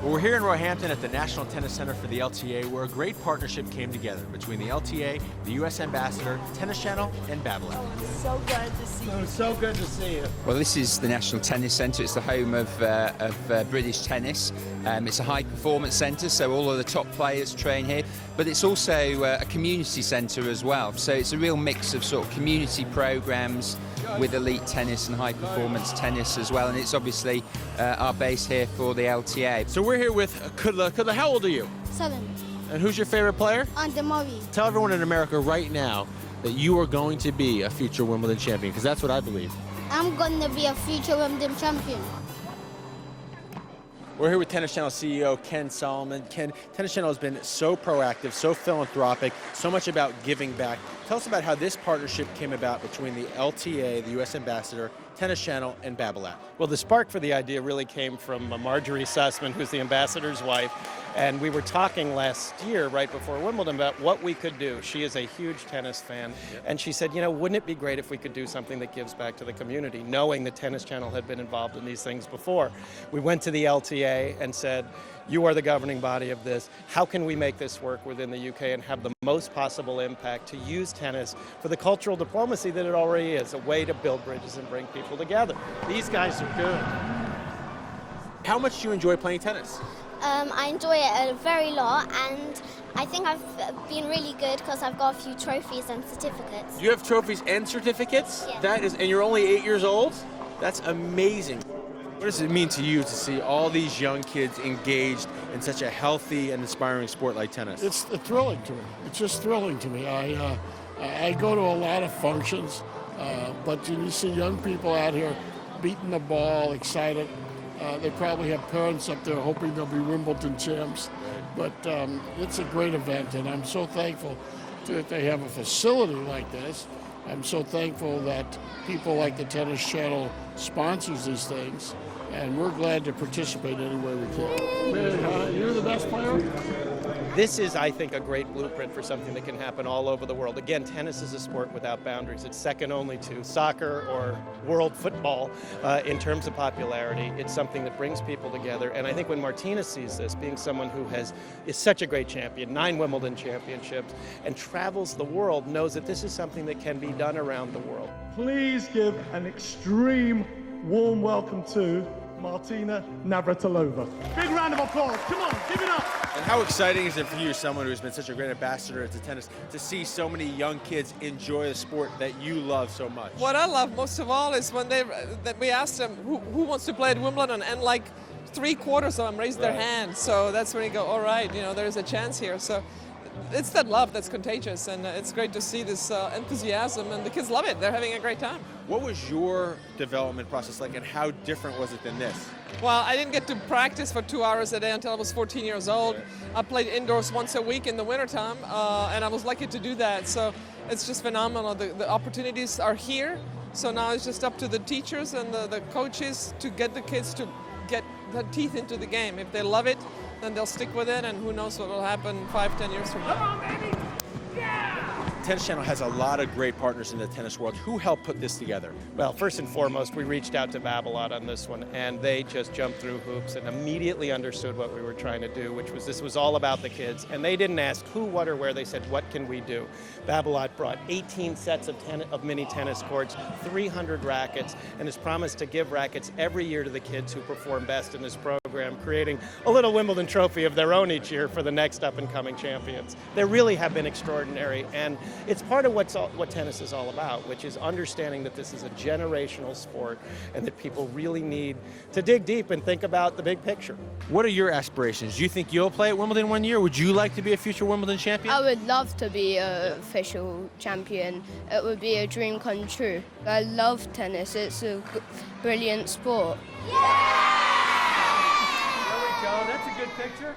Well, we're here in Roehampton at the National Tennis Center for the LTA, where a great partnership came together between the LTA, the US Ambassador, Tennis Channel, and Babolat. So good to see you. So good to see you. Well, this is the National Tennis Centre. It's the home of British tennis. It's a high-performance centre, so all of the top players train here. But it's also a community centre as well. So it's a real mix of sort of community programmes with elite tennis and high-performance tennis as well. And it's obviously our base here for the LTA. So we're here with Kudla. Kudla, how old are you? 7. And who's your favorite player? Under Murray. Tell everyone in America right now that you are going to be a future Wimbledon champion, because that's what I believe. I'm going to be a future Wimbledon champion. We're here with Tennis Channel CEO Ken Solomon. Ken, Tennis Channel has been so proactive, so philanthropic, so much about giving back. Tell us about how this partnership came about between the LTA, the US Ambassador, Tennis Channel, and Babolat. Well, the spark for the idea really came from Marjorie Susman, who's the ambassador's wife, and we were talking last year, right before Wimbledon, about what we could do. She is a huge tennis fan, and she said, you know, wouldn't it be great if we could do something that gives back to the community, knowing the Tennis Channel had been involved in these things before. We went to the LTA and said, you are the governing body of this. How can we make this work within the UK and have the most possible impact to use tennis for the cultural diplomacy that it already is, a way to build bridges and bring people together. These guys are good. How much do you enjoy playing tennis? I enjoy it a very lot, and I think I've been really good because I've got a few trophies and certificates. You have trophies and certificates? Yeah. That is, and you're only 8 years old? That's amazing. What does it mean to you to see all these young kids engaged in such a healthy and inspiring sport like tennis? It's thrilling to me. It's just thrilling to me. I go to a lot of functions, but you see young people out here beating the ball, excited. They probably have parents up there hoping they'll be Wimbledon champs. But it's a great event, and I'm so thankful that they have a facility like this. I'm so thankful that people like the Tennis Channel sponsors these things, and we're glad to participate any way we can. Man, you're the best player? This is, I think, a great blueprint for something that can happen all over the world. Again, tennis is a sport without boundaries. It's second only to soccer or world football in terms of popularity. It's something that brings people together. And I think when Martina sees this, being someone who is such a great champion, 9 Wimbledon championships, and travels the world, knows that this is something that can be done around the world. Please give an extreme warm welcome to Martina Navratilova. Big round of applause. Come on, give it up. And how exciting is it for you, someone who's been such a great ambassador to tennis, to see so many young kids enjoy a sport that you love so much? What I love most of all is when we asked them who wants to play at Wimbledon, and like 3/4 of them raised their hand. So that's when you go, all right, you know, there's a chance here. So it's that love that's contagious, and it's great to see this enthusiasm, and the kids love it. They're having a great time. What was your development process like, and how different was it than this? Well, I didn't get to practice for 2 hours a day until I was 14 years old. I played indoors once a week in the wintertime, and I was lucky to do that. So it's just phenomenal. The opportunities are here. So now it's just up to the teachers and the coaches to get the kids to get the teeth into the game. If they love it, then they'll stick with it, and who knows what will happen 5-10 years from now. Come on, baby. Yeah! Tennis Channel has a lot of great partners in the tennis world. Who helped put this together? Well, first and foremost, we reached out to Babolat on this one, and they just jumped through hoops and immediately understood what we were trying to do, which was this was all about the kids. And they didn't ask who, what, or where. They said, what can we do? Babolat brought 18 sets of mini tennis courts, 300 rackets, and has promised to give rackets every year to the kids who perform best in this program, creating a little Wimbledon trophy of their own each year for the next up-and-coming champions. They really have been extraordinary, and it's part of what tennis is all about, which is understanding that this is a generational sport and that people really need to dig deep and think about the big picture. What are your aspirations? Do you think you'll play at Wimbledon one year? Would you like to be a future Wimbledon champion? I would love to be an official champion. It would be a dream come true. I love tennis. It's a brilliant sport. There we go. That's a good picture.